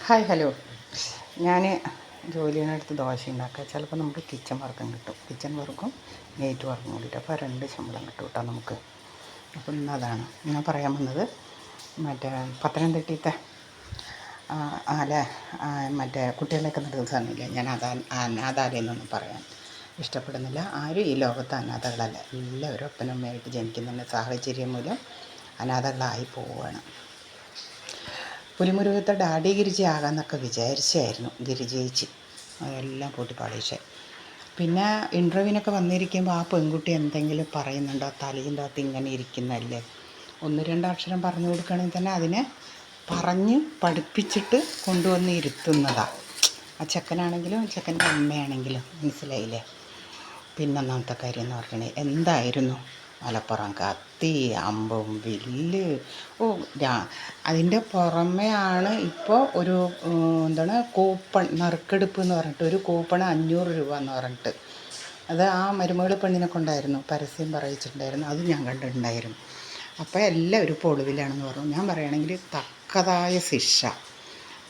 Hi hello. ഞാൻ ജോലിയുടെ ദോശ ഉണ്ടാക്കുക. ചിലപ്പോൾ നമുക്ക് കിച്ചൺ വർക്കും കിട്ടും. കിച്ചൺ വർക്കും നെയ്റ്റ് വർക്കും കൂടിയിട്ട് അപ്പോൾ 2 ശമ്പളം കിട്ടും കേട്ടോ നമുക്ക്. അപ്പോൾ ഇന്നതാണ് ഞാൻ പറയാൻ വന്നത്. മറ്റേ പത്തനംതിട്ടത്തെ മറ്റേ കുട്ടികളെയൊക്കെ ദിവസമാണില്ല. ഞാൻ അനാഥാലയം എന്നൊന്നും പറയാൻ ഇഷ്ടപ്പെടുന്നില്ല. ആരും ഈ ലോകത്ത് അനാഥകളല്ല. എല്ലാവരും അപ്പനും അമ്മയായിട്ട് ജനിക്കുന്നുണ്ട്. സാഹചര്യം മൂലം അനാഥകളായി പോവുകയാണ്. പുലിമുരുകത്തെ ഡാഡി ഗിരിജി ആകാമെന്നൊക്കെ വിചാരിച്ചായിരുന്നു ഗിരിജയിച്ച്. അതെല്ലാം പൊട്ടിപ്പാളിച്ചേ. പിന്നെ ഇൻ്റർവ്യൂവിനൊക്കെ വന്നിരിക്കുമ്പോൾ ആ പെൺകുട്ടി എന്തെങ്കിലും പറയുന്നുണ്ടോ? തലയിൻ്റെ അകത്ത് ഇങ്ങനെ ഇരിക്കുന്നതല്ലേ, 1-2 അക്ഷരം പറഞ്ഞു കൊടുക്കുകയാണെങ്കിൽ തന്നെ അതിനെ പറഞ്ഞ് പഠിപ്പിച്ചിട്ട് കൊണ്ടുവന്ന് ഇരുത്തുന്നതാണ്. ആ ചെക്കനാണെങ്കിലും ചെക്കൻ്റെ അമ്മയാണെങ്കിലും, മനസ്സിലായില്ലേ? പിന്നൊന്നാമത്തെ കാര്യം എന്ന് പറഞ്ഞിട്ടുണ്ടെങ്കിൽ എന്തായിരുന്നു മലപ്പുറം കത്തി, അമ്പും വില്ല്. അതിൻ്റെ പുറമെയാണ് ഇപ്പോൾ ഒരു കൂപ്പൺ നറുക്കെടുപ്പ് എന്ന് പറഞ്ഞിട്ട് ഒരു കൂപ്പൺ 500 രൂപ എന്ന് പറഞ്ഞിട്ട് അത് ആ മരുമകൾ പെണ്ണിനെ കൊണ്ടായിരുന്നു പരസ്യം പറയിച്ചിട്ടുണ്ടായിരുന്നു. അത് ഞാൻ കണ്ടിട്ടുണ്ടായിരുന്നു. അപ്പോൾ എല്ലാവരും ഇപ്പോൾ ഒളിവിലാണെന്ന് പറഞ്ഞു. ഞാൻ പറയുകയാണെങ്കിൽ തക്കതായ ശിക്ഷ.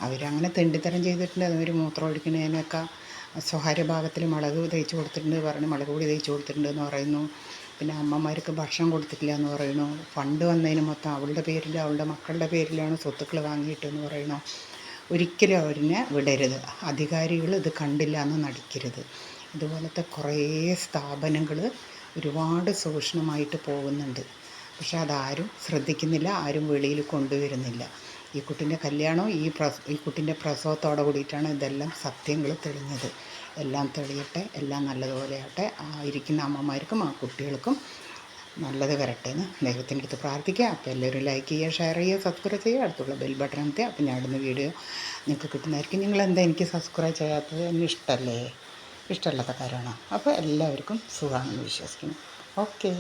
അവരങ്ങനെ തെണ്ടിത്തരം ചെയ്തിട്ടുണ്ട്. അവർ മൂത്രം ഒഴിക്കുന്നതിനൊക്കെ സ്വകാര്യ ഭാഗത്തിൽ മുളക് തേച്ച് കൊടുത്തിട്ടുണ്ട് പറഞ്ഞു, മുളക് പൊടി തേച്ച് കൊടുത്തിട്ടുണ്ടെന്ന് പറയുന്നു. പിന്നെ അമ്മമാർക്ക് ഭക്ഷണം കൊടുത്തിട്ടില്ല എന്ന് പറയുന്നു. ഫണ്ട് വന്നതിന് മൊത്തം അവളുടെ പേരിൽ അവളുടെ മക്കളുടെ പേരിലാണ് സ്വത്തുക്കൾ വാങ്ങിയിട്ടെന്ന് പറയുന്നു. ഒരിക്കലും അവരിനെ വിടരുത്. അധികാരികൾ ഇത് കണ്ടില്ല എന്ന് നടിക്കരുത്. ഇതുപോലത്തെ കുറേ സ്ഥാപനങ്ങൾ ഒരുപാട് ശോഷണമായിട്ട് പോകുന്നുണ്ട്. പക്ഷെ അതാരും ശ്രദ്ധിക്കുന്നില്ല, ആരും വെളിയിൽ കൊണ്ടുവരുന്നില്ല. ഈ കുട്ടീൻ്റെ കല്യാണം ഈ കുട്ടീൻ്റെ പ്രസവത്തോടെ കൂടിയിട്ടാണ് ഇതെല്ലാം സത്യങ്ങൾ തെളിഞ്ഞത്. എല്ലാം തെളിയട്ടെ, എല്ലാം നല്ലതുപോലെ ആവട്ടെ. ഇരിക്കുന്ന അമ്മമാർക്കും ആ കുട്ടികൾക്കും നല്ലത് വരട്ടെ എന്ന് ദൈവത്തിൻ്റെ അടുത്ത് പ്രാർത്ഥിക്കുക. അപ്പോൾ എല്ലാവരും ലൈക്ക് ചെയ്യുക, ഷെയർ ചെയ്യുക, സബ്സ്ക്രൈബ് ചെയ്യുക, അടുത്തുള്ള ബെൽ ബട്ടൺ അമർത്തുക. അപ്പോൾ ഞാൻ ഇടുന്ന വീഡിയോ നിങ്ങൾക്ക് കിട്ടുന്നതായിരിക്കും. നിങ്ങളെന്താ എനിക്ക് സബ്സ്ക്രൈബ് ചെയ്യാത്തത്? എന്നെ ഇഷ്ടമല്ലേ? ഇഷ്ടമല്ലാത്ത കാര്യമാണോ? അപ്പോൾ എല്ലാവർക്കും സുഖമാണെന്ന് വിശ്വസിക്കുന്നു. ഓക്കേ.